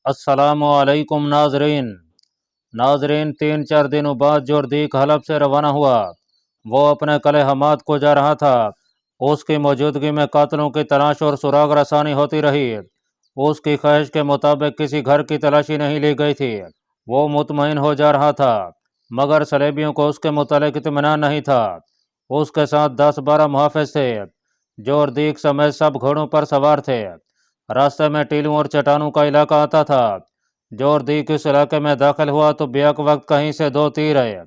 السلام علیکم ناظرین۔ تین چار دنوں بعد جوردیک حلب سے روانہ ہوا۔ وہ اپنے قلعہ حماد کو جا رہا تھا۔ اس کی موجودگی میں قاتلوں کی تلاش اور سراغ رسانی ہوتی رہی۔ اس کی خواہش کے مطابق کسی گھر کی تلاشی نہیں لی گئی تھی۔ وہ مطمئن ہو جا رہا تھا، مگر صلیبیوں کو اس کے متعلق اطمینان نہیں تھا۔ اس کے ساتھ 10-12 محافظ تھے۔ جوردیک سمیت سب گھوڑوں پر سوار تھے۔ راستے میں ٹیلوں اور چٹانوں کا علاقہ آتا تھا۔ جوردیک اس علاقے میں داخل ہوا تو بیک وقت کہیں سے 2 تیر آئے۔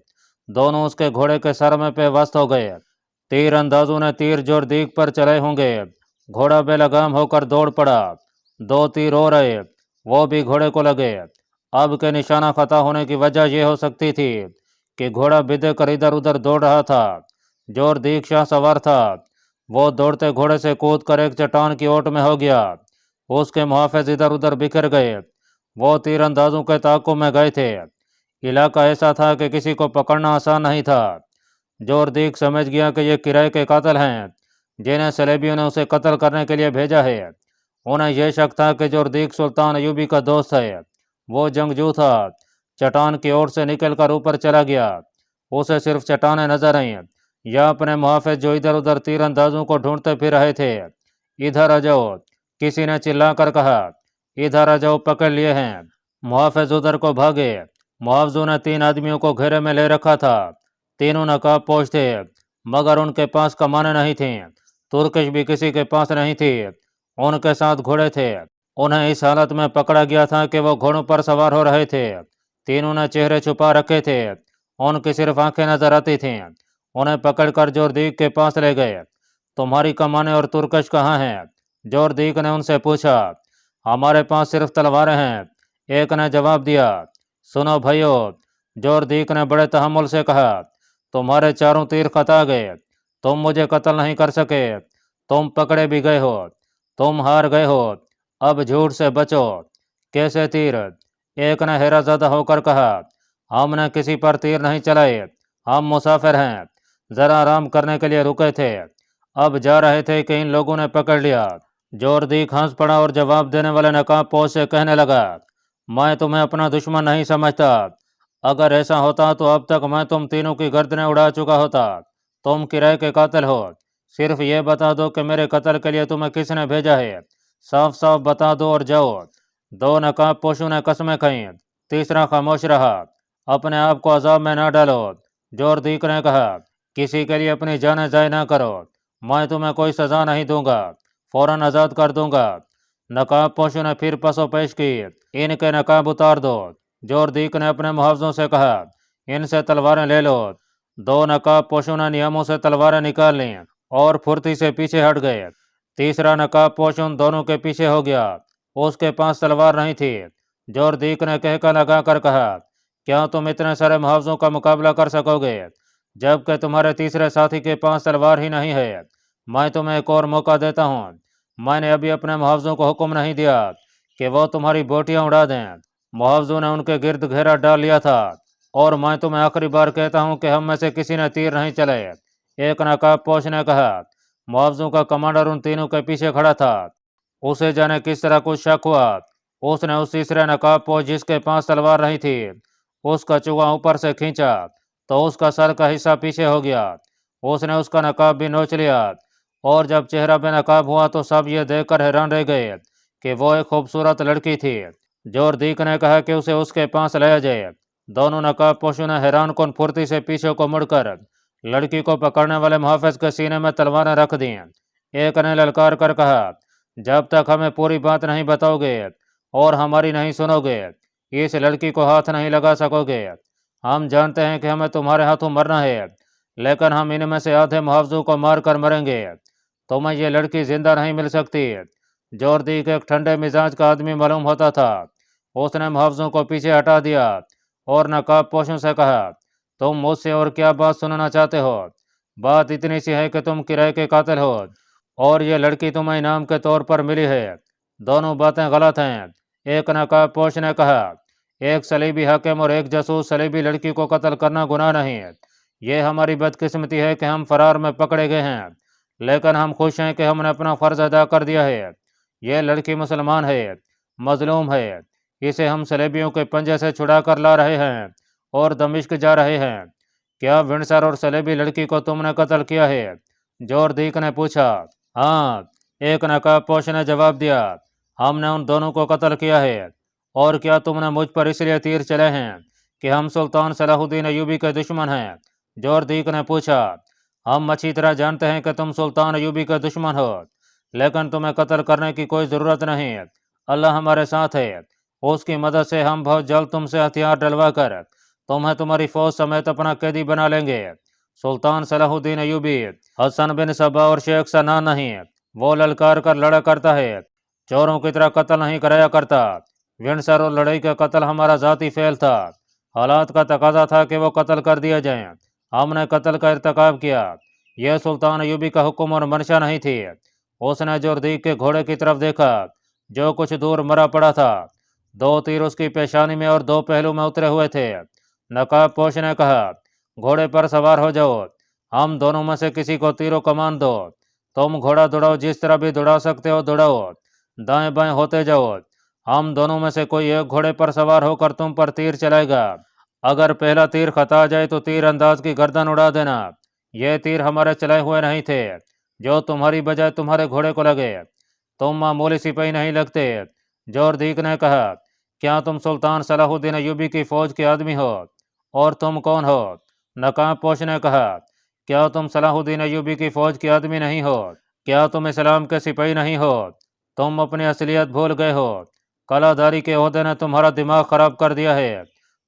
دونوں اس کے گھوڑے کے سر میں پیوست ہو گئے۔ تیر اندازوں نے تیر جوردیک پر چلائے ہوں گے۔ گھوڑا بے لگام ہو کر دوڑ پڑا۔ 2 تیر اور آئے، وہ بھی گھوڑے کو لگے۔ اب کے نشانہ خطا ہونے کی وجہ یہ ہو سکتی تھی کہ گھوڑا بدے کر ادھر ادھر دوڑ رہا تھا۔ جوردیک شاہ سوار تھا۔ وہ دوڑتے گھوڑے سے کود کر ایک چٹان کی اوٹ میں ہو گیا۔ اس کے محافظ ادھر ادھر بکھر گئے۔ وہ تیر اندازوں کے تعاقب میں گئے تھے۔ علاقہ ایسا تھا کہ کسی کو پکڑنا آسان نہیں تھا۔ جوردیک سمجھ گیا کہ یہ کرائے کے قاتل ہیں جنہیں صلیبیوں نے اسے قتل کرنے کے لیے بھیجا ہے۔ انہیں یہ شک تھا کہ جوردیک سلطان ایوبی کا دوست ہے۔ وہ جنگجو تھا۔ چٹان کی اوٹ سے نکل کر اوپر چلا گیا۔ اسے صرف چٹانیں نظر آئیں یا اپنے محافظ جو ادھر ادھر تیر اندازوں کو ڈھونڈتے پھر رہے تھے۔ ادھر آ جاؤ، کسی نے چلا کر کہا۔ ادھر آ جاؤ، پکڑ لیے ہیں۔ محافظ ادھر کو بھاگے۔ محافظوں نے 3 آدمیوں کو گھیرے میں لے رکھا تھا۔ تینوں نقاب پوش تھے، مگر ان کے پاس کمانیں نہیں تھیں۔ ترکش بھی کسی کے پاس نہیں تھی۔ ان کے ساتھ گھوڑے تھے۔ انہیں اس حالت میں پکڑا گیا تھا کہ وہ گھوڑوں پر سوار ہو رہے تھے۔ تینوں نے چہرے چھپا رکھے تھے۔ ان کی صرف آنکھیں نظر آتی تھیں۔ انہیں پکڑ کر جوردیک کے پاس لے گئے۔ تمہاری کمانیں اور ترکش کہاں ہیں؟ جوردیک نے ان سے پوچھا۔ ہمارے پاس صرف تلواریں ہیں، ایک نے جواب دیا۔ سنو بھائیو، جوردیک نے بڑے تحمل سے کہا، تمہارے 4 تیر خطا گئے۔ تم مجھے قتل نہیں کر سکے۔ تم پکڑے بھی گئے ہو۔ تم ہار گئے ہو۔ اب جھوٹ سے بچو۔ کیسے تیر؟ ایک نے حیرت زدہ ہو کر کہا، ہم نے کسی پر تیر نہیں چلائے۔ ہم مسافر ہیں، ذرا آرام کرنے کے لیے رکے تھے۔ اب جا رہے تھے کہ ان لوگوں نے پکڑ لیا۔ جوردیک ہنس پڑا اور جواب دینے والے نقاب پوش سے کہنے لگا، میں تمہیں اپنا دشمن نہیں سمجھتا۔ اگر ایسا ہوتا تو اب تک میں تم تینوں کی گردنیں اڑا چکا ہوتا۔ تم کرائے کے قاتل ہو۔ صرف یہ بتا دو کہ میرے قتل کے لیے تمہیں کس نے بھیجا ہے۔ صاف صاف بتا دو اور جاؤ۔ 2 نقاب پوشوں نے قسمیں کھائیں، تیسرا خاموش رہا۔ اپنے آپ کو عذاب میں نہ ڈالو، جوردیک نے کہا۔ کسی کے لیے اپنی جانیں ضائع نہ کرو۔ میں تمہیں کوئی سزا نہیں دوں گا، فوراً آزاد کر دوں گا۔ نقاب پوشوں نے پھر پس و پیش کی۔ ان کے نقاب اتار دو، جوردیک نے اپنے محافظوں سے کہا۔ ان سے تلواریں لے لو۔ 2 نقاب پوشوں نے نیاموں سے تلواریں نکال لیں اور پھرتی سے پیچھے ہٹ گئے۔ تیسرا نقاب پوش ان دونوں کے پیچھے ہو گیا۔ اس کے پاس تلوار نہیں تھی۔ جوردیک نے کہکا لگا کر کہا، کیا تم اتنے سارے محافظوں کا مقابلہ کر سکو گے جبکہ تمہارے تیسرے ساتھی کے پاس تلوار ہی نہیں ہے؟ میں تمہیں ایک اور موقع دیتا ہوں۔ میں نے ابھی اپنے محافظوں کو حکم نہیں دیا کہ وہ تمہاری بوٹیاں اڑا دیں۔ محافظوں نے ان کے گرد گھیرا ڈال لیا تھا، اور میں تمہیں آخری بار کہتا ہوں کہ ہم میں سے کسی نے تیر نہیں چلائے۔ ایک نقاب پوش نے کہا۔ محافظوں کا کمانڈر ان تینوں کے پیچھے کھڑا تھا۔ اسے جانے کس طرح کچھ شک ہوا۔ اس نے اس تیسرے نقاب پوش جس کے پاس تلوار نہیں تھی، اس کا چوغا اوپر سے کھینچا تو اس کا سر کا حصہ پیچھے ہو گیا۔ اس نے اس کا نقاب بھی نوچ لیا، اور جب چہرہ بے نقاب ہوا تو سب یہ دیکھ کر حیران رہ گئے کہ وہ ایک خوبصورت لڑکی تھی۔ جوردیک نے کہا کہ اسے اس کے پاس لایا جائے۔ دونوں نقاب پوشوں نے حیران کن پھرتی سے پیچھے کو مڑ کر لڑکی کو پکڑنے والے محافظ کے سینے میں تلواریں رکھ دیں۔ ایک نے للکار کر کہا، جب تک ہمیں پوری بات نہیں بتاؤ گے اور ہماری نہیں سنو گے، اس لڑکی کو ہاتھ نہیں لگا سکو گے۔ ہم جانتے ہیں کہ ہمیں تمہارے ہاتھوں مرنا ہے، لیکن ہم ان میں سے آدھے محافظوں کو مار کر مریں گے۔ تمہیں یہ لڑکی زندہ نہیں مل سکتی۔ جوردیک ایک ٹھنڈے مزاج کا آدمی معلوم ہوتا تھا۔ اس نے محافظوں کو پیچھے ہٹا دیا اور نقاب پوشوں سے کہا، تم مجھ سے اور کیا بات سننا چاہتے ہو؟ بات اتنی سی ہے کہ تم کرائے کے قاتل ہو اور یہ لڑکی تمہیں انعام کے طور پر ملی ہے۔ دونوں باتیں غلط ہیں۔ ایک نقاب پوش نے کہا، ایک صلیبی حاکم اور ایک جاسوس صلیبی لڑکی کو قتل کرنا گناہ نہیں ہے۔ یہ ہماری بدقسمتی ہے کہ ہم فرار میں پکڑے گئے ہیں، لیکن ہم خوش ہیں کہ ہم نے اپنا فرض ادا کر دیا ہے۔ یہ لڑکی مسلمان ہے، مظلوم ہے، اسے ہم سلیبیوں کے پنجے سے چھڑا کر لا رہے ہیں اور دمشق جا رہے ہیں۔ کیا ونڈسر اور سلیبی لڑکی کو تم نے قتل کیا ہے؟ جوردیک نے پوچھا۔ ہاں، ایک نقاب پوش نے جواب دیا، ہم نے ان دونوں کو قتل کیا ہے۔ اور کیا تم نے مجھ پر اس لیے تیر چلے ہیں کہ ہم سلطان صلاح الدین ایوبی کے دشمن ہیں؟ جوردیک نے پوچھا۔ ہم اچھی طرح جانتے ہیں کہ تم سلطان ایوبی کے دشمن ہو، لیکن تمہیں قتل کرنے کی کوئی ضرورت نہیں، اللہ ہمارے ساتھ ہے، اس کی مدد سے ہم بہت جلد تم سے ہتھیار ڈلوا کر تمہیں تمہاری فوج سمیت اپنا قیدی بنا لیں گے۔ سلطان صلاح الدین ایوبی حسن بن صبا اور شیخ سنان نہیں، وہ للکار کر لڑا کرتا ہے، چوروں کی طرح قتل نہیں کرایا کرتا۔ ونڈسر اور لڑائی کا قتل ہمارا ذاتی فعل تھا، حالات کا تقاضا تھا کہ وہ قتل کر دیا جائیں، ہم نے قتل کا ارتکاب کیا، یہ سلطان ایوبی کا حکم اور منشا نہیں تھی۔ اس نے جوردیک کے گھوڑے کی طرف دیکھا جو کچھ دور مرا پڑا تھا، 2 تیر اس کی پیشانی میں اور 2 پہلو میں اترے ہوئے تھے۔ نقاب پوش نے کہا، گھوڑے پر سوار ہو جاؤ، ہم دونوں میں سے کسی کو تیر و کمان دو، تم گھوڑا دوڑاؤ، جس طرح بھی دوڑا سکتے ہو دوڑاؤ، دائیں بائیں ہوتے جاؤ، ہم دونوں میں سے کوئی ایک گھوڑے پر سوار ہو کر تم پر تیر چلائے گا، اگر پہلا تیر خطا جائے تو تیر انداز کی گردن اڑا دینا، یہ تیر ہمارے چلائے ہوئے نہیں تھے جو تمہاری بجائے تمہارے گھوڑے کو لگے، تم معمولی سپاہی نہیں لگتے۔ جوردیک نے کہا، کیا تم سلطان صلاح الدین ایوبی کی فوج کے آدمی ہو؟ اور تم کون ہو؟ نقاب پوش نے کہا، کیا تم صلاح الدین ایوبی کی فوج کے آدمی نہیں ہو؟ کیا تم اسلام کے سپاہی نہیں ہو؟ تم اپنی اصلیت بھول گئے ہو، کلا داری کے عہدے نے تمہارا دماغ خراب کر دیا ہے،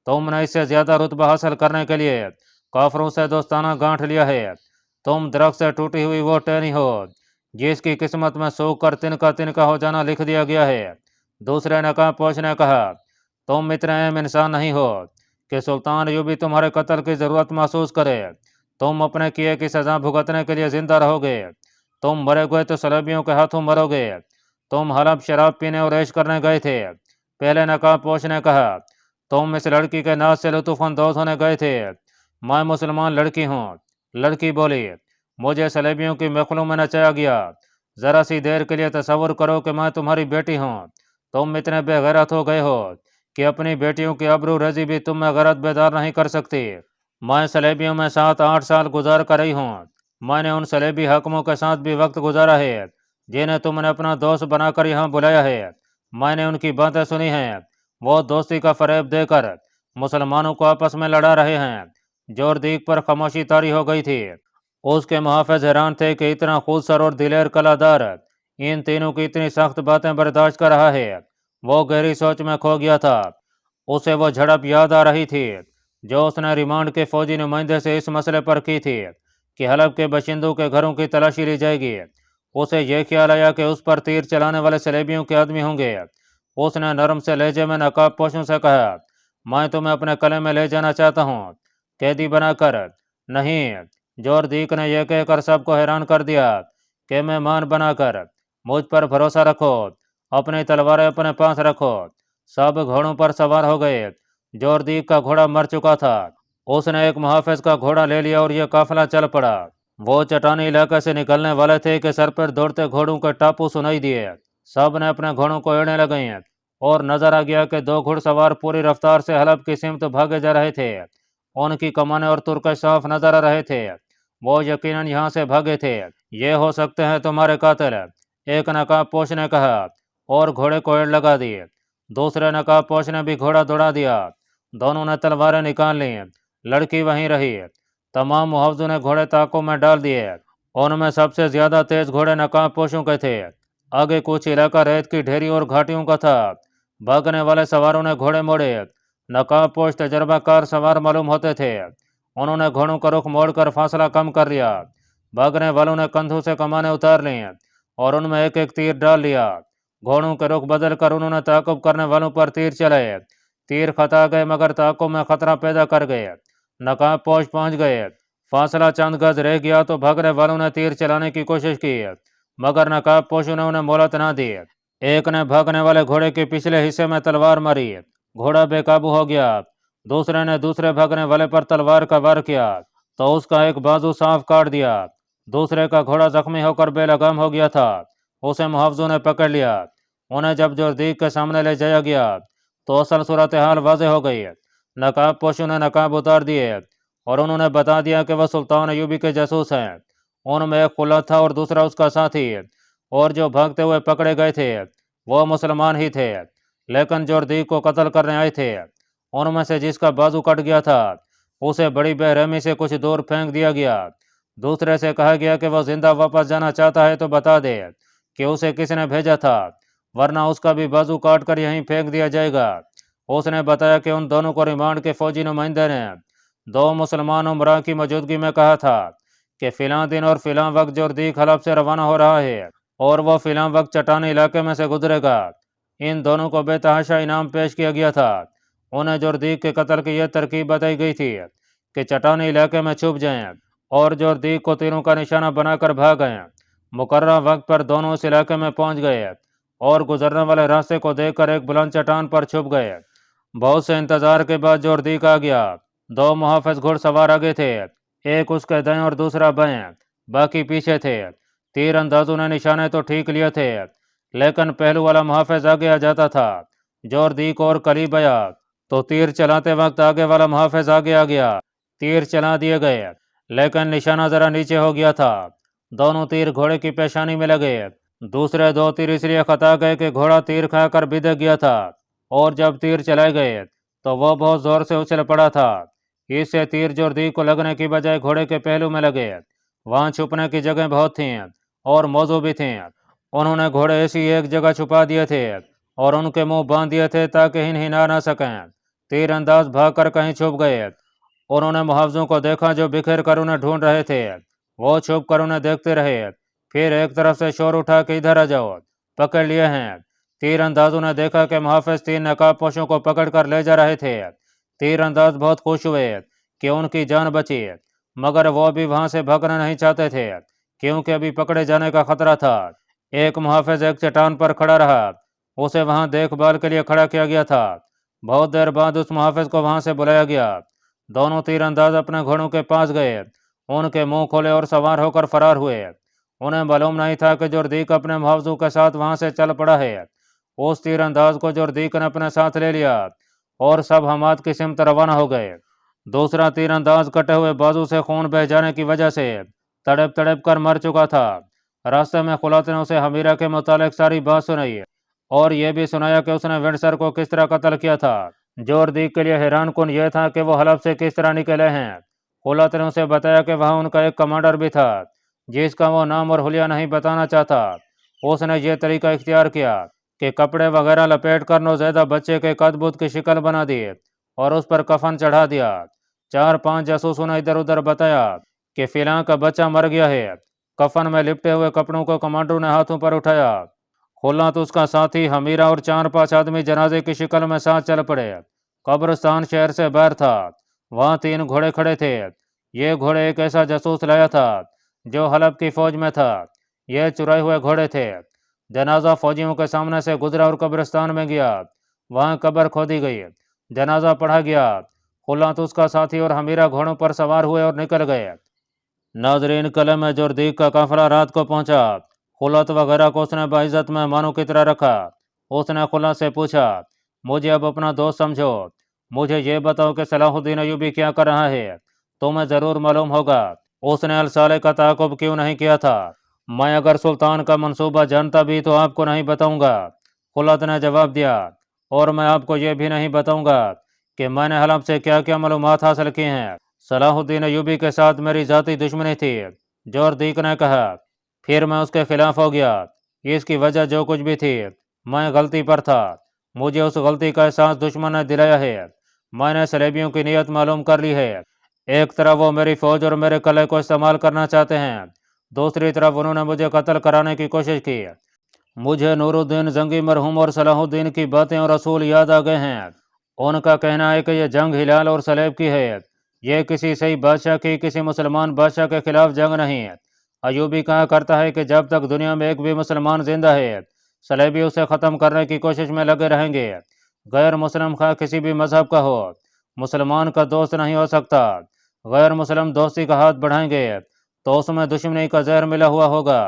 تم نے اس سے زیادہ رتبہ حاصل کرنے کے لیے کافروں سے دوستانہ گانٹھ لیا ہے، تم درخت سے ٹوٹی ہوئی وہ ٹہنی ہو جس کی قسمت میں سوکھ کر تنکا تنکا ہو جانا لکھ دیا گیا ہے۔ دوسرے نقاب پوش نے کہا، تم اتنے اہم انسان نہیں ہو کہ سلطان ایوبی تمہارے قتل کی ضرورت محسوس کرے، تم اپنے کیے کی سزا بھگتنے کے لیے زندہ رہو گے، تم مرے گئے تو سلیبیوں کے ہاتھوں مرو گے، تم حلب شراب پینے اور عیش کرنے گئے تھے۔ پہلے نقاب پوش نے کہا، تم اس لڑکی کے ناز سے لطف اندوز ہونے گئے تھے، میں مسلمان لڑکی ہوں۔ لڑکی بولی، مجھے سلیبیوں کی محفلوں میں نچایا گیا، ذرا سی دیر کے لیے تصور کرو کہ میں تمہاری بیٹی ہوں، تم اتنے بے غیرت ہو گئے ہو کہ اپنی بیٹیوں کی ابرو ریزی بھی تم میں غیرت بیدار نہیں کر سکتی۔ میں سلیبیوں میں 7-8 سال گزار کر رہی ہوں، میں نے ان سلیبی حاکموں کے ساتھ بھی وقت گزارا ہے جنہیں تم نے اپنا دوست بنا کر یہاں بلایا ہے، میں نے ان کی باتیں سنی ہیں، وہ دوستی کا فریب دے کر مسلمانوں کو آپس میں لڑا رہے ہیں۔ جوردیک پر خاموشی طاری ہو گئی تھی، اس کے محافظ حیران تھے کہ اتنا خودسر اور دلیر کلادار ان تینوں کی اتنی سخت باتیں برداشت کر رہا ہے۔ وہ گہری سوچ میں کھو گیا تھا، اسے وہ جھڑپ یاد آ رہی تھی جو اس نے ریمانڈ کے فوجی نمائندے سے اس مسئلے پر کی تھی کہ حلب کے باشندوں کے گھروں کی تلاشی لی جائے گی۔ اسے یہ خیال آیا کہ اس پر تیر چلانے والے سلیبیوں کے آدمی ہوں گے۔ اس نے نرم سے لہجے میں نقاب پوشوں سے کہا، میں تمہیں اپنے قلعے میں لے جانا چاہتا ہوں، قیدی بنا کر نہیں۔ جوردیک نے یہ کہہ کر سب کو حیران کر دیا کہ مہمان بنا کر مجھ پر بھروسہ رکھو، اپنی تلواریں اپنے پاس رکھو۔ سب گھوڑوں پر سوار ہو گئے، جوردیک کا گھوڑا مر چکا تھا، اس نے ایک محافظ کا گھوڑا لے لیا اور یہ قافلہ چل پڑا۔ وہ چٹانی علاقے سے نکلنے والے تھے کہ سر پر دوڑتے گھوڑوں کے ٹاپو سنائی دیے، سب نے اپنے گھوڑوں کو ایڑنے لگے اور نظر آ گیا کہ 2 گھڑ سوار پوری رفتار سے حلب کی سمت بھاگے جا رہے تھے، ان کی کمانیں اور ترکش صاف نظر آ رہے تھے، وہ یقیناً یہاں سے بھاگے تھے، یہ ہو سکتے ہیں تمہارے قاتل، ایک نقاب پوش نے کہا اور گھوڑے کو ایڑ لگا دی۔ دوسرے نقاب پوش نے بھی گھوڑا دوڑا دیا، دونوں نے تلواریں نکال لیں، لڑکی وہیں رہی۔ تمام محافظوں نے گھوڑے طاقوں میں ڈال دیے، ان میں سب سے زیادہ تیز گھوڑے نقاب پوشوں کے تھے، آگے کچھ علاقہ ریت کی ڈھیری اور گھاٹیوں کا تھا، بھاگنے والے سواروں نے گھوڑے موڑے، نقاب پوش تجربہ کار سوار معلوم ہوتے تھے، انہوں نے گھوڑوں کا رخ موڑ کر فاصلہ کم کر لیا، بھاگنے والوں نے کندھوں سے کمانیں اتار لیں اور ان میں ایک ایک تیر ڈال لیا، گھوڑوں کے رخ بدل کر انہوں نے تعاقب کرنے والوں پر تیر چلائے، تیر خطا گئے مگر تعاقب میں خطرہ پیدا کر گئے، نقاب پوش پہنچ گئے، فاصلہ چند گز رہ گیا تو بھاگنے والوں نے تیر چلانے کی کوشش کی مگر نقاب پوشوں نے انہیں مہلت نہ دی، ایک نے بھاگنے والے گھوڑے کے پچھلے حصے میں تلوار ماری، گھوڑا بے قابو ہو گیا، دوسرے نے دوسرے بھاگنے والے پر تلوار کا وار کیا تو اس کا ایک بازو صاف کاٹ دیا، دوسرے کا گھوڑا زخمی ہو کر بے لگام ہو گیا تھا، اسے محافظوں نے پکڑ لیا، انہیں جب جوردیک کے سامنے لے جایا گیا تو اصل صورتحال واضح ہو گئی۔ نقاب پوشوں نے نقاب اتار دیے اور انہوں نے بتا دیا کہ وہ سلطان ایوبی کے جاسوس ہیں۔ ان میں ایک خلت تھا اور دوسرا اس کا ساتھی، اور جو بھاگتے ہوئے پکڑے گئے تھے وہ مسلمان ہی تھے، لیکن جوردیک کو قتل کرنے آئے تھے۔ ان میں سے جس کا بازو کٹ گیا تھا اسے بڑی بے رحمی سے کچھ دور پھینک دیا گیا۔ دوسرے سے کہا گیا کہ وہ زندہ واپس جانا چاہتا ہے تو بتا دے کہ اسے کس نے بھیجا تھا، ورنہ اس کا بھی بازو کاٹ کر یہیں پھینک دیا جائے گا۔ اس نے بتایا کہ ان دونوں کو ریمانڈ کے فوجی نمائندے نے 2 مسلمان عمرا کی موجودگی میں کہا تھا کہ فلاں دن اور فلاں وقت جوردیک حلب سے روانہ ہو رہا ہے اور وہ فلاں وقت چٹانی علاقے میں سے گزرے گا۔ ان دونوں کو بے تحاشا انعام پیش کیا گیا تھا۔ انہیں جوردیک کے قتل کی یہ ترکیب بتائی گئی تھی کہ چٹانی علاقے میں چھپ جائیں اور جوردیک کو تیروں کا نشانہ بنا کر بھاگیں۔ مقررہ وقت پر دونوں اس علاقے میں پہنچ گئے اور گزرنے والے راستے کو دیکھ کر ایک بلند چٹان پر چھپ گئے۔ بہت سے انتظار کے بعد جوردیک آ گیا۔ 2 محافظ گھڑ سوار آگے تھے، ایک اس کے دائیں اور دوسرا بائیں، باقی پیچھے تھے۔ تیر اندازوں نے نشانے تو ٹھیک لیے تھے، لیکن پہلو والا محافظ آگے آ جاتا تھا۔ جوردیک اور قریب آیا تو تیر چلاتے وقت آگے والا محافظ آگے آ گیا۔ تیر چلا دیے گئے، لیکن نشانہ ذرا نیچے ہو گیا تھا۔ دونوں تیر گھوڑے کی پیشانی میں لگے۔ دوسرے 2 تیر اس لیے خطا گئے کہ گھوڑا تیر کھا کر بدک گیا تھا، اور جب تیر چلائے گئے تو وہ بہت زور سے اچھل پڑا تھا۔ اس سے تیر جوردیک کو لگنے کی بجائے گھوڑے کے پہلو میں لگے۔ وہاں چھپنے کی جگہ بہت تھیں اور موزوں بھی تھیں۔ انہوں نے گھوڑے ایسی ایک جگہ چھپا دیے تھے اور ان کے منہ باندھ دیے تھے تاکہ ہنا نہ سکیں۔ تیر انداز بھاگ کر کہیں چھپ گئے۔ انہوں نے محافظوں کو دیکھا جو بکھیر کر انہیں ڈھونڈ رہے تھے۔ وہ چھپ کر انہیں دیکھتے رہے، پھر ایک طرف سے شور اٹھا کہ ادھر آ جاؤ، پکڑ لیے ہیں۔ تیر اندازوں نے دیکھا کہ محافظ 3 نقاب پوشوں کو پکڑ کر لے جا رہے تھے۔ تیر انداز بہت خوش ہوئے کہ ان کی جان بچی، مگر وہ بھی وہاں سے بھاگنا نہیں چاہتے تھے کیونکہ ابھی پکڑے جانے کا خطرہ تھا۔ ایک محافظ ایک چٹان پر کھڑا رہا، اسے وہاں دیکھ بھال کے لیے کھڑا کیا گیا تھا۔ بہت دیر بعد اس محافظ کو وہاں سے بلایا گیا۔ دونوں تیر انداز اپنے گھوڑوں کے پاس گئے، ان کے منہ کھولے اور سوار ہو کر فرار ہوئے۔ انہیں معلوم نہیں تھا کہ جوردیک اپنے محافظوں کے ساتھ وہاں سے چل پڑا ہے۔ اس تیر انداز کو جوردیک نے اپنے ساتھ لے لیا اور سب حماد کی سمت روانہ ہو گئے۔ دوسرا تیر انداز کٹے ہوئے بازو سے خون بہہ جانے کی وجہ سے تڑپ تڑپ کر مر چکا تھا۔ راستے میں خلات نے اسے حمیرہ کے متعلق ساری بات سنائی اور یہ بھی سنایا کہ اس نے ونڈسر کو کس طرح قتل کیا تھا۔ جوردیک کے لیے حیران کن یہ تھا کہ وہ حلب سے کس طرح نکلے ہیں۔ خلات نے اسے بتایا کہ وہاں ان کا ایک کمانڈر بھی تھا جس کا وہ نام اور حلیہ نہیں بتانا چاہتا۔ اس نے یہ طریقہ اختیار کیا کہ کپڑے وغیرہ لپیٹ کر نوزائیدہ بچے کے قد بت کی شکل بنا دی اور اس پر کفن چڑھا دیا۔ 4-5 جاسوسوں نے ادھر ادھر بتایا کہ فلاں کا بچہ مر گیا ہے۔ کفن میں لپٹے ہوئے کپڑوں کو کمانڈر نے ہاتھوں پر اٹھایا۔ خلات اس کا ساتھی حمیرہ اور 4-5 آدمی جنازے کی شکل میں ساتھ چل پڑے۔ قبرستان شہر سے باہر تھا، وہاں 3 گھوڑے کھڑے تھے۔ یہ گھوڑے ایک ایسا جاسوس لایا تھا جو حلب کی فوج میں تھا۔ یہ چرائے ہوئے گھوڑے تھے۔ جنازہ فوجیوں کے سامنے سے گزرا اور قبرستان میں گیا۔ وہاں قبر کھودی گئی، جنازہ پڑھا گیا۔ خلات اس کا ساتھی اور حمیرہ گھوڑوں پر سوار ہوئے اور نکل گئے۔ ناظرین، قلعے میں جوردیک کا قافلہ رات کو پہنچا۔ خلات وغیرہ کو اس نے باعزت مہمانوں کی طرح رکھا۔ اس نے خلات سے پوچھا، مجھے اب اپنا دوست سمجھو، مجھے یہ بتاؤ کہ صلاح الدین ایوبی کیا کر رہا ہے؟ تمہیں ضرور معلوم ہوگا اس نے الصالح کا تعاقب کیوں نہیں کیا تھا۔ میں اگر سلطان کا منصوبہ جانتا بھی تو آپ کو نہیں بتاؤں گا۔ خلات نے جواب دیا، اور میں آپ کو یہ بھی نہیں بتاؤں گا کہ میں نے حلب سے کیا کیا معلومات حاصل کی ہیں۔ صلاح الدین ایوبی کے ساتھ میری ذاتی دشمنی تھی، جوردیک نے کہا۔ پھر میں اس کے خلاف ہو گیا۔ اس کی وجہ جو کچھ بھی تھی، میں غلطی پر تھا۔ مجھے اس غلطی کا احساس دشمن نے دلایا ہے۔ میں نے صلیبیوں کی نیت معلوم کر لی ہے۔ ایک طرف وہ میری فوج اور میرے قلعے کو استعمال کرنا چاہتے ہیں، دوسری طرف انہوں نے مجھے قتل کرانے کی کوشش کی۔ مجھے نور الدین زنگی مرحوم اور صلاح الدین کی باتیں اور اصول یاد آ گئے ہیں۔ ان کا کہنا ہے کہ یہ جنگ ہلال اور صلیب کی ہے، یہ کسی صحیح بادشاہ کی کسی مسلمان بادشاہ کے خلاف جنگ نہیں ہے۔ ایوبی کہا کرتا ہے کہ جب تک دنیا میں ایک بھی مسلمان زندہ ہے، صلیبی اسے ختم کرنے کی کوشش میں لگے رہیں گے۔ غیر مسلم خواہ کسی بھی مذہب کا ہو، مسلمان کا دوست نہیں ہو سکتا۔ غیر مسلم دوستی کا ہاتھ بڑھائیں گے تو اس میں دشمنی کا زہر ملا ہوا ہوگا۔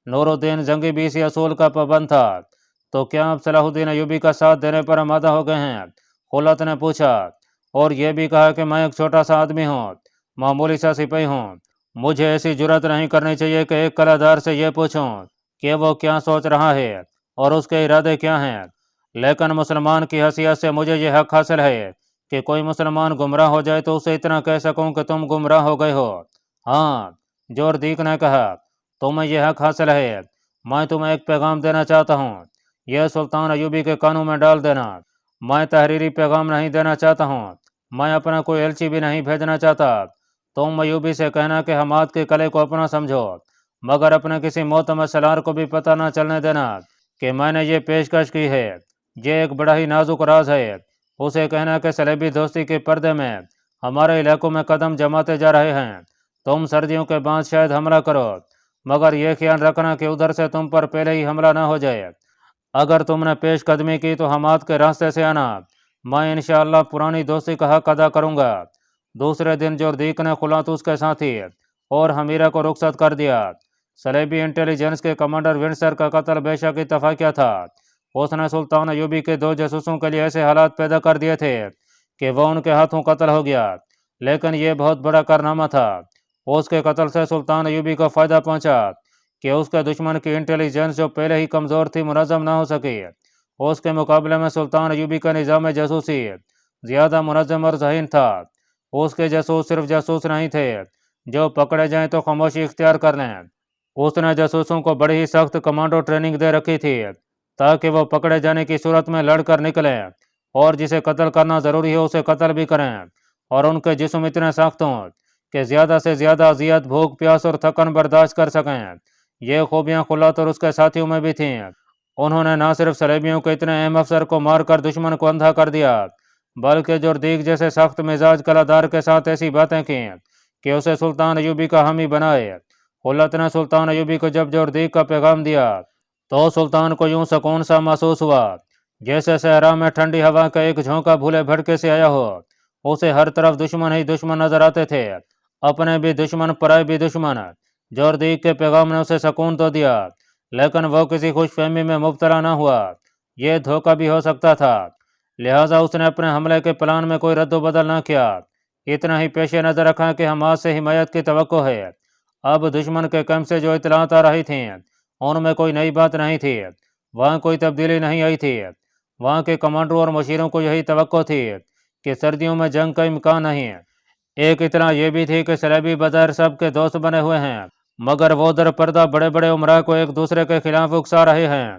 نور الدین زنگی بھی اسی اصول کا پابند تھا۔ تو کیا آپ صلاح الدین ایوبی کا ساتھ دینے پر آمادہ ہو گئے ہیں؟ خلت نے پوچھا۔ اور یہ بھی کہا کہ میں ایک چھوٹا سا آدمی ہوں، معمولی سا سپاہی ہوں، مجھے ایسی جرات نہیں کرنی چاہیے کہ ایک قلعہ سے یہ پوچھوں کہ وہ کیا سوچ رہا ہے اور اس کے ارادے کیا ہیں، لیکن مسلمان کی حیثیت سے مجھے یہ حق حاصل ہے کہ کوئی مسلمان گمراہ ہو جائے تو اسے اتنا کہہ سکوں کہ تم گمراہ ہو گئے ہو۔ ہاں، جوردیک نے کہا، تمہیں یہ حق حاصل ہے۔ میں تمہیں ایک پیغام دینا چاہتا ہوں، یہ سلطان ایوبی کے کانوں میں ڈال دینا۔ میں تحریری پیغام نہیں دینا چاہتا ہوں، میں اپنا کوئی ایلچی بھی نہیں بھیجنا چاہتا۔ تم ایوبی سے کہنا کہ حماد کے قلعے کو اپنا سمجھو، مگر اپنے کسی معتمد سالار کو بھی پتہ نہ چلنے دینا کہ میں نے یہ پیشکش کی ہے۔ یہ ایک بڑا ہی نازک راز ہے۔ اسے کہنا کہ صلیبی دوستی کے پردے میں ہمارے علاقوں میں قدم جماتے جا رہے ہیں۔ تم سردیوں کے بعد شاید حملہ کرو، مگر یہ خیال رکھنا کہ ادھر سے تم پر پہلے ہی حملہ نہ ہو جائے۔ اگر تم نے پیش قدمی کی تو حماد کے راستے سے آنا، میں انشاءاللہ پرانی دوستی کا حق ادا کروں گا۔ دوسرے دن جوردیک نے خلاطوس کے ساتھی اور حمیرہ کو رخصت کر دیا۔ صلیبی انٹیلیجنس کے کمانڈر ونسر کا قتل بے شک اتفاقیہ تھا۔ اس نے سلطان ایوبی کے 2 جاسوسوں کے لیے ایسے حالات پیدا کر دیے تھے کہ وہ ان کے ہاتھوں قتل ہو گیا، لیکن یہ بہت بڑا کارنامہ تھا۔ اس کے قتل سے سلطان ایوبی کو فائدہ پہنچا کہ اس کے دشمن کی انٹیلیجنس جو پہلے ہی کمزور تھی منظم نہ ہو سکی۔ اس کے مقابلے میں سلطان ایوبی کا نظام جاسوسی زیادہ منظم اور ذہین تھا۔ اس کے جاسوس صرف جاسوس نہیں تھے جو پکڑے جائیں تو خاموشی اختیار کر لیں۔ اس نے جاسوسوں کو بڑی ہی سخت کمانڈو ٹریننگ دے رکھی تھی تاکہ وہ پکڑے جانے کی صورت میں لڑ کر نکلیں اور جسے قتل کرنا ضروری ہے اسے قتل بھی کریں، اور ان کے جسم اتنے سخت ہوں کہ زیادہ سے زیادہ اذیت، بھوک، پیاس اور تھکن برداشت کر سکیں۔ یہ خوبیاں خلات اور اس کے ساتھیوں میں بھی تھیں۔ انہوں نے نہ صرف صلیبیوں کے اتنے اہم افسر کو مار کر دشمن کو اندھا کر دیا، بلکہ جوردیک جیسے سخت مزاج قلعہ کے ساتھ ایسی باتیں کیں کہ اسے سلطان ایوبی کا حامی بنائے۔ خلت نے سلطان ایوبی کو جب جوردیک کا پیغام دیا تو سلطان کو یوں سکون سا محسوس ہوا جیسے صحرا میں ٹھنڈی ہوا کا ایک جھونکا بھولے بھٹکے سے آیا ہو۔ اسے ہر طرف دشمن ہی دشمن نظر آتے تھے، اپنے بھی دشمن، پرائے بھی دشمن۔ جوردیک کے پیغام نے اسے سکون تو دیا، لیکن وہ کسی خوش فہمی میں مبتلا نہ ہوا۔ یہ دھوکہ بھی ہو سکتا تھا، لہٰذا اس نے اپنے حملے کے پلان میں کوئی رد و بدل نہ کیا۔ اتنا ہی پیش نظر رکھا کہ حماد سے حمایت کی توقع ہے۔ اب دشمن کے کیمپ سے جو اطلاعات آ رہی تھیں ان میں کوئی نئی بات نہیں تھی، وہاں کوئی تبدیلی نہیں آئی تھی۔ وہاں کے کمانڈروں اور مشیروں کو یہی توقع تھی کہ سردیوں میں جنگ کا امکان نہیں۔ ایک اطلاع یہ بھی تھی کہ صلیبی بظاہر سب کے دوست بنے ہوئے ہیں، مگر وہ در پردہ بڑے بڑے امراء کو ایک دوسرے کے خلاف اکسا رہے ہیں۔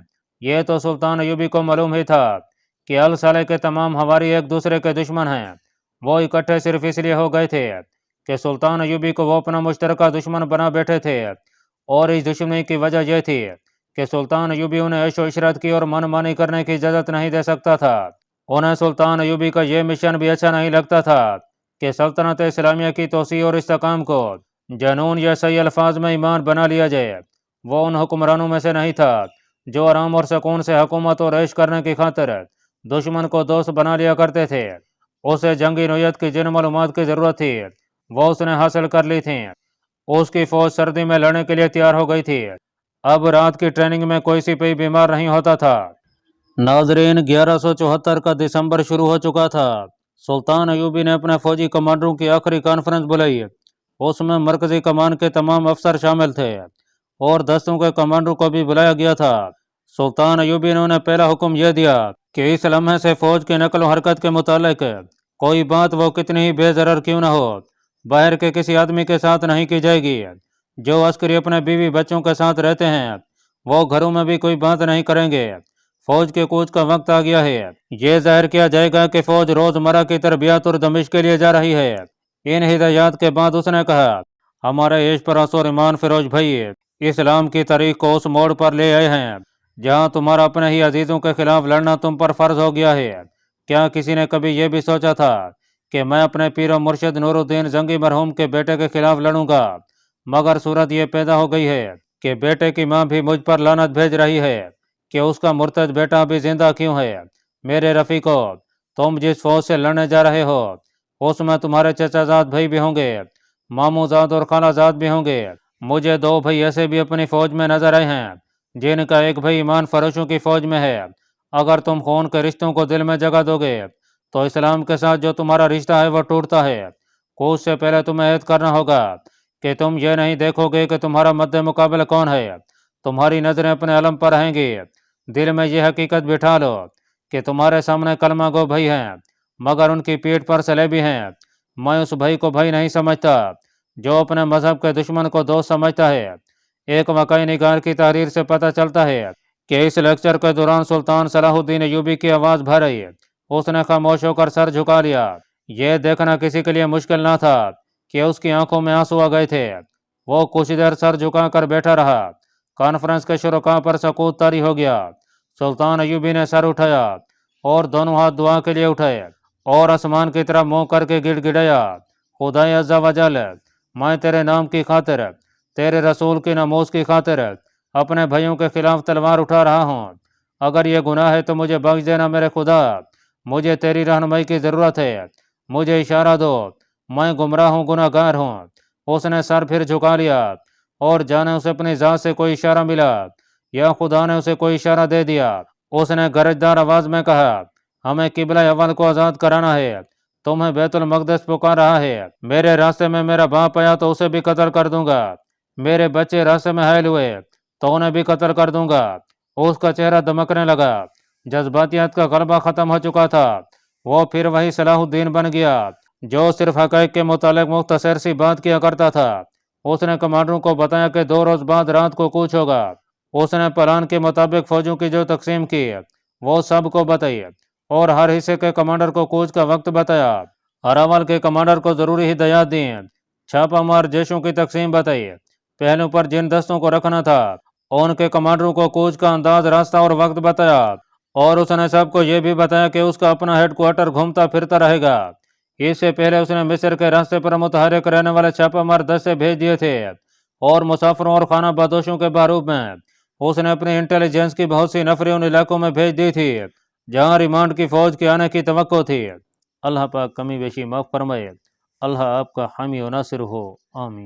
یہ تو سلطان ایوبی کو معلوم ہی تھا کہ الصالح کے تمام ہواری ایک دوسرے کے دشمن ہیں۔ وہ اکٹھے صرف اس لیے ہو گئے تھے کہ سلطان ایوبی کو وہ اپنا مشترکہ دشمن بنا بیٹھے تھے، اور اس دشمنی کی وجہ یہ تھی کہ سلطان ایوبی انہیں عیش و عشرت کی اور من مانی کرنے کی اجازت نہیں دے سکتا تھا۔ انہیں سلطان ایوبی کا یہ مشن بھی اچھا نہیں لگتا تھا کہ سلطنت اسلامیہ کی توسیع اور استحکام کو جنون یا صحیح الفاظ میں ایمان بنا لیا جائے۔ وہ ان حکمرانوں میں سے نہیں تھا جو آرام اور سکون سے حکومت اور عیش کرنے کی خاطر دشمن کو دوست بنا لیا کرتے تھے۔ اسے جنگی نوعیت کی جن معلومات کی ضرورت تھی وہ اس نے حاصل کر لی تھیں۔ اس کی فوج سردی میں لڑنے کے لیے تیار ہو گئی تھی۔ اب رات کی ٹریننگ میں کوئی سپاہی بیمار نہیں ہوتا تھا۔ ناظرین، 1174 کا دسمبر شروع ہو چکا تھا۔ سلطان ایوبی نے اپنے فوجی کمانڈروں کی آخری کانفرنس بلائی۔ اس میں مرکزی کمان کے تمام افسر شامل تھے اور دستوں کے کمانڈروں کو بھی بلایا گیا تھا۔ سلطان ایوبی نے انہیں پہلا حکم یہ دیا کہ اس لمحے سے فوج کی نقل و حرکت کے متعلق کوئی بات وہ کتنی ہی بے ضرر کیوں نہ ہو باہر کے کسی آدمی کے ساتھ نہیں کی جائے گی۔ جو عسکری اپنے بیوی بچوں کے ساتھ رہتے ہیں وہ گھروں میں بھی کوئی بات نہیں کریں گے۔ فوج کے کوچ کا وقت آ گیا ہے۔ یہ ظاہر کیا جائے گا کہ فوج روزمرہ کی تربیت اور دمشق کے لیے جا رہی ہے۔ ان ہدایات کے بعد اس نے کہا، ہمارے عیش پرست اور ایمان فروز بھائی اسلام کی تاریخ کو اس موڑ پر لے آئے ہیں جہاں تمہارا اپنے ہی عزیزوں کے خلاف لڑنا تم پر فرض ہو گیا ہے۔ کیا کسی نے کبھی یہ بھی سوچا تھا کہ میں اپنے پیر و مرشد نور الدین زنگی مرحوم کے بیٹے کے خلاف لڑوں گا؟ مگر صورت یہ پیدا ہو گئی ہے کہ بیٹے کی ماں بھی مجھ پر لعنت بھیج رہی ہے کہ اس کا مرتد بیٹا ابھی زندہ کیوں ہے۔ میرے رفیقو، تم جس فوج سے لڑنے جا رہے ہو اس میں تمہارے چچا زاد بھائی بھی ہوں گے، ماموں زاد اور خالہ زاد بھی ہوں گے۔ مجھے 2 بھائی ایسے بھی اپنی فوج میں نظر آئے ہیں جن کا ایک بھائی ایمان فروشوں کی فوج میں ہے۔ اگر تم خون کے رشتوں کو دل میں جگہ دو گے تو اسلام کے ساتھ جو تمہارا رشتہ ہے وہ ٹوٹتا ہے۔ کوچ سے پہلے تمہیں عہد کرنا ہوگا کہ تم یہ نہیں دیکھو گے کہ تمہارا مد مقابل کون ہے، تمہاری نظریں اپنے علم پر رہیں گی۔ دل میں یہ حقیقت بٹھا لو کہ تمہارے سامنے کلمہ گو بھائی ہیں، مگر ان کی پیٹھ پر صلیبی ہیں۔ میں اس بھائی کو بھائی نہیں سمجھتا جو اپنے مذہب کے دشمن کو دوست سمجھتا ہے۔ ایک واقعی نگار کی تحریر سے پتہ چلتا ہے کہ اس لیکچر کے دوران سلطان صلاح الدین ایوبی کی آواز بھر آئی۔ اس نے خاموش ہو کر سر جھکا لیا۔ یہ دیکھنا کسی کے لیے مشکل نہ تھا کہ اس کی آنکھوں میں آنسو آ گئے تھے۔ وہ کچھ دیر سر جھکا کر بیٹھا رہا۔ کانفرنس کے شرکاء پر سکوت طاری ہو گیا۔ سلطان ایوبی نے سر اٹھایا اور دونوں ہاتھ دعا کے لیے اٹھائے اور آسمان کی طرف منہ کر کے گڑ گڑایا، خدائے عز و جل، میں تیرے نام کی خاطر، تیرے رسول کی ناموس کی خاطر اپنے بھائیوں کے خلاف تلوار اٹھا رہا ہوں۔ اگر یہ گناہ ہے تو مجھے بخش دینا میرے خدا، مجھے تیری رہنمائی کی ضرورت ہے، مجھے اشارہ دو، میں گمراہ ہوں، گناہ گار ہوں۔ اس نے سر پھر جھکا لیا اور جانے اسے اپنی ذات سے کوئی اشارہ ملا یا خدا نے اسے کوئی اشارہ دے دیا۔ اس نے گرجدار آواز میں کہا، ہمیں قبلہ اول کو آزاد کرانا ہے، تمہیں بیت المقدس پکار رہا ہے۔ میرے راستے میں میرا باپ آیا تو اسے بھی قتل کر دوں گا، میرے بچے راستے میں حائل ہوئے تو انہیں بھی قتل کر دوں گا۔ اس کا چہرہ دمکنے لگا، جذباتیات کا غلبہ ختم ہو چکا تھا۔ وہ پھر وہی صلاح الدین بن گیا جو صرف حقائق کے متعلق مختصر سی بات کیا کرتا تھا۔ اس نے کمانڈروں کو بتایا کہ 2 روز بعد رات کو کوچ ہوگا۔ اس نے پلان کے مطابق فوجوں کی جو تقسیم کی وہ سب کو بتائی اور ہر حصے کے کمانڈر کو کوچ کا وقت بتایا۔ اراول کے کمانڈر کو ضروری ہدایات دیں، چھاپہ مار جیشوں کی تقسیم بتائی، پہلوں پر جن دستوں کو رکھنا تھا ان کے کمانڈروں کو کوچ کا انداز، راستہ اور وقت بتایا، اور اس نے سب کو یہ بھی بتایا کہ اس کا اپنا ہیڈ کوارٹر گھومتا پھرتا رہے گا۔ اس سے پہلے اس نے مصر کے راستے پر متحرک رہنے والے چھاپہ مار دستے بھیج دیے تھے اور مسافروں اور خانہ بدوشوں کے بحروب میں اس نے اپنی انٹیلیجنس کی بہت سی نفری ان علاقوں میں بھیج دی تھی جہاں ریمانڈ کی فوج کے آنے کی توقع تھی۔ اللہ پاک کمی بیشی معاف فرمائے۔ اللہ آپ کا حامی و ناصر ہو، آمین۔